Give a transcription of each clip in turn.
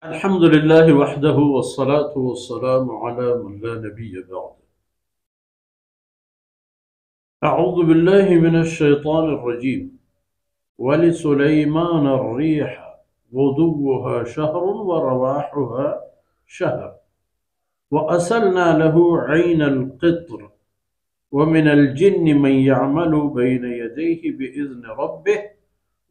الحمد لله وحده والصلاة والسلام على من لا نبي بعده. أعوذ بالله من الشيطان الرجيم. ولسليمان الريح غدوها شهر ورواحها شهر وأسلنا له عين القطر ومن الجن من يعمل بين يديه بإذن ربه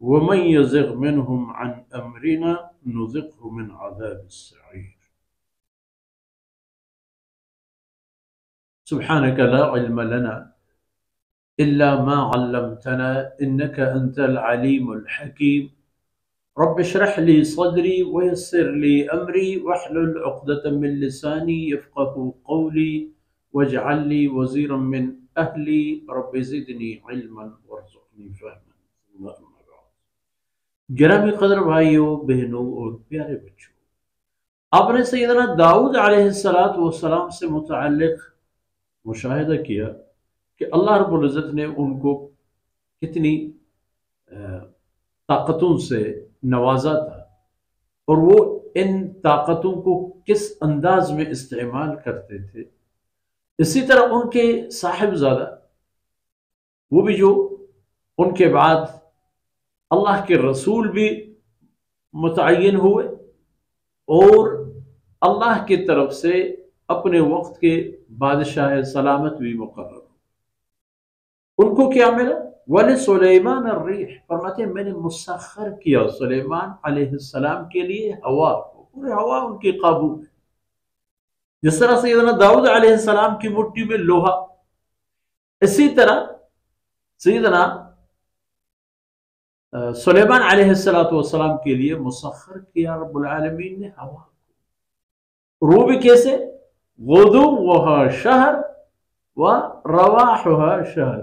ومن يزغ منهم عن أمرنا نذقه من عذاب السعير. سبحانك لا علم لنا إلا ما علمتنا إنك أنت العليم الحكيم. رب اشرح لي صدري ويسر لي أمري واحلل عقدة من لساني يفقه قولي واجعل لي وزيرا من أهلي رب زدني علما وارزقني فهما. ثم أما بعد. گرامی قدر بھائیوں بہنوں اور پیارے بچوں، آپ نے سیدنا داؤد علیہ السلام سے متعلق مشاہدہ کیا کہ اللہ رب العزت نے ان کو کتنی طاقتوں سے نوازا تھا اور وہ ان طاقتوں کو کس انداز میں استعمال کرتے تھے. اسی طرح ان کے صاحبزادہ وہ بھی جو ان کے بعد اللہ کے رسول بھی متعین ہوئے اور اللہ کی طرف سے اپنے وقت کے بادشاہ سلامت بھی مقرر. ان کو کیا ملا؟ وَلِسُلَيْمَانَ الرِّيحِ، فرماتے ہیں میں نے مسخر کیا سلیمان علیہ السلام کے لیے ہوا کو، پورے ہوا ان کے قابو میں. جس طرح سیدنا داؤد علیہ السلام کی مٹھی میں لوہا، اسی طرح سیدنا سلیمان علیہ السلام کے لیے مسخر کیا رب العالمین نے ہوا کو. وہ بھی کیسے؟ غدوها شہر ورواحها شہر،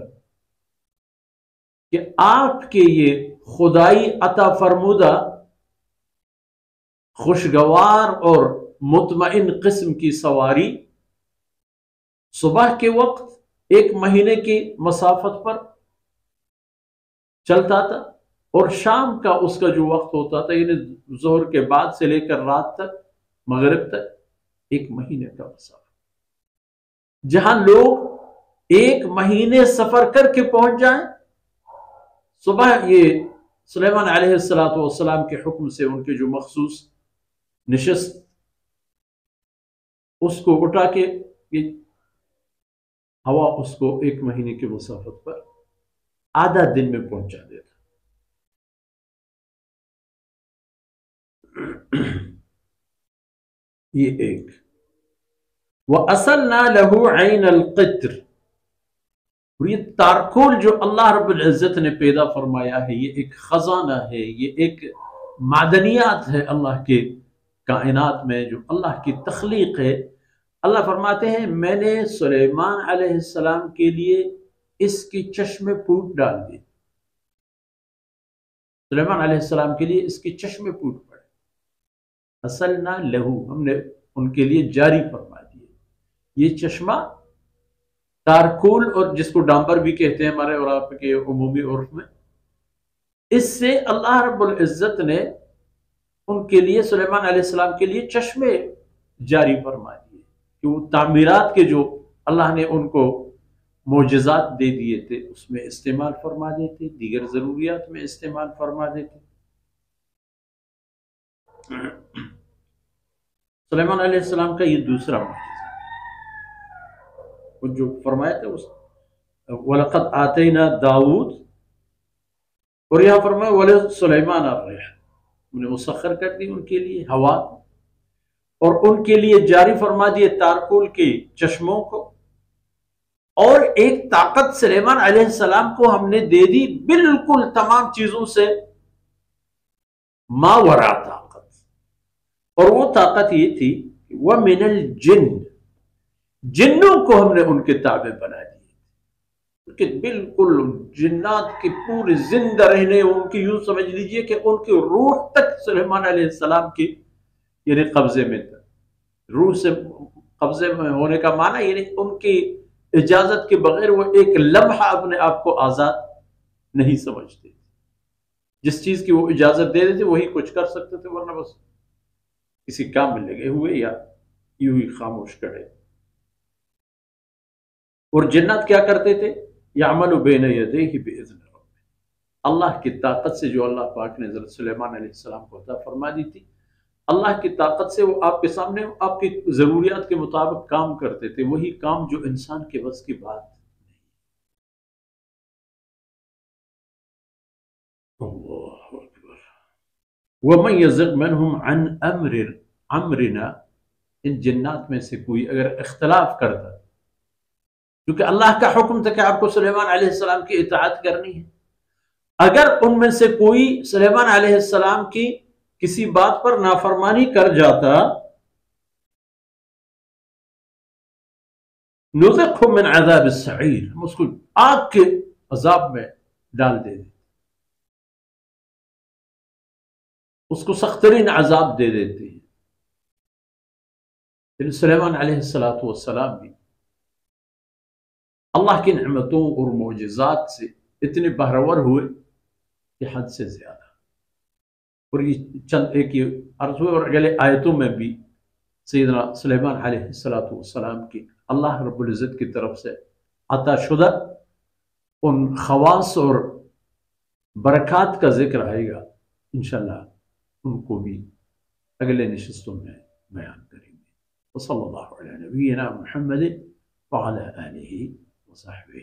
کہ آپ کے یہ خدائی عطا فرمودہ خوشگوار اور مطمئن قسم کی سواری صبح کے وقت 1 مہینے کی مسافت پر چلتا تھا اور شام کا اس کا جو وقت ہوتا تھا یعنی ظہر کے بعد سے لے کر رات تک مغرب تک 1 مہینے کا مسافت، جہاں لوگ 1 مہینے سفر کر کے پہنچ جائیں. صبح یہ سلیمان علیہ السلام کے حکم سے ان کے جو مخصوص نشست اس کو اٹھا کے یہ ہوا اس کو 1 مہینے کی مسافت پر آدھا دن میں پہنچا دیتا. یہ ایک. وَأَصَلْنَا لَهُ عَيْنَ الْقِطْرِ، اور یہ تارکول جو اللہ رب العزت نے پیدا فرمایا ہے یہ ایک خزانہ ہے، یہ ایک معدنیات ہے اللہ کے کائنات میں جو اللہ کی تخلیق ہے. اللہ فرماتے ہیں میں نے سلیمان علیہ السلام کے لیے اس کی چشم پوٹ ڈال دی. سلیمان علیہ السلام کے لیے اس کی چشم پوٹ پڑے. اصلنا لہو، ہم نے ان کے لیے جاری فرما دیے. یہ چشمہ تارکول اور جس کو ڈامبر بھی کہتے ہیں ہمارے اور آپ کے عمومی عرف میں، اس سے اللہ رب العزت نے ان کے لیے سلیمان علیہ السلام کے لیے چشمے جاری فرما دیے کہ وہ تعمیرات کے جو اللہ نے ان کو معجزات دے دیے تھے اس میں استعمال فرما دیتے، دیگر ضروریات میں استعمال فرما دیتے. سلیمان علیہ السلام کا یہ دوسرا معجزہ جو فرمایا تھا اس وَلَقَدْ آتَيْنَا داؤد، اور یہاں فرمایا وَلِسُلَيْمَانَ الرِّيحَ، انہیں مسخر کر دی ان کے لیے ہوا اور ان کے لیے جاری فرما دیے تارکول کے چشموں کو. اور ایک طاقت سلیمان علیہ السلام کو ہم نے دے دی بالکل تمام چیزوں سے ماورا طاقت، اور وہ طاقت یہ تھی وَمِنَ الْجِنِّ، جنوں کو ہم نے ان کے تابع بنا دیے کہ بالکل جنات کی پوری زندہ رہنے، ان کی یوں سمجھ لیجئے کہ ان کی روح تک سلیمان علیہ السلام کی یعنی قبضے میں تھا. روح سے قبضے میں ہونے کا معنی یعنی ان کی اجازت کے بغیر وہ ایک لمحہ اپنے آپ کو آزاد نہیں سمجھتے. جس چیز کی وہ اجازت دے دیتے وہی کچھ کر سکتے تھے، ورنہ بس کسی کام میں لگے ہوئے یا یوں ہی خاموش کھڑے. اور جنات کیا کرتے تھے؟ یعمل بین یدیہ باذن رب، اللہ کی طاقت سے، جو اللہ پاک نے حضرت سلیمان علیہ السلام کو عطا فرما دی تھی، اللہ کی طاقت سے وہ آپ کے سامنے آپ کی ضروریات کے مطابق کام کرتے تھے، وہی کام جو انسان کے بس کی بات. اللہ اکبر. ومن یزغ منہم عن امرنا، ان جنات میں سے کوئی اگر اختلاف کرتا، کیونکہ اللہ کا حکم تھا کہ آپ کو سلیمان علیہ السلام کی اطاعت کرنی ہے، اگر ان میں سے کوئی سلیمان علیہ السلام کی کسی بات پر نافرمانی کر جاتا، نذقہ من عذاب السعیر، ہم اس کو آگ کے عذاب میں ڈال دے دیں، اس کو سخت ترین عذاب دے دیتے ہیں. پھر سلیمان علیہ السلام بھی اللہ کی نعمتوں اور معجزات سے اتنے بہرور ہوئے کہ حد سے زیادہ. اور یہ چند ایک یہ عرض ہوئے، اور اگلے آیتوں میں بھی سیدنا سلیمان علیہ السلام کی اللہ رب العزت کی طرف سے عطا شدہ ان خواص اور برکات کا ذکر آئے گا، انشاءاللہ ان کو بھی اگلے نشستوں میں بیان کریں گے. وصلی اللہ علی نبینا محمد وعلی آلہ وصحبہ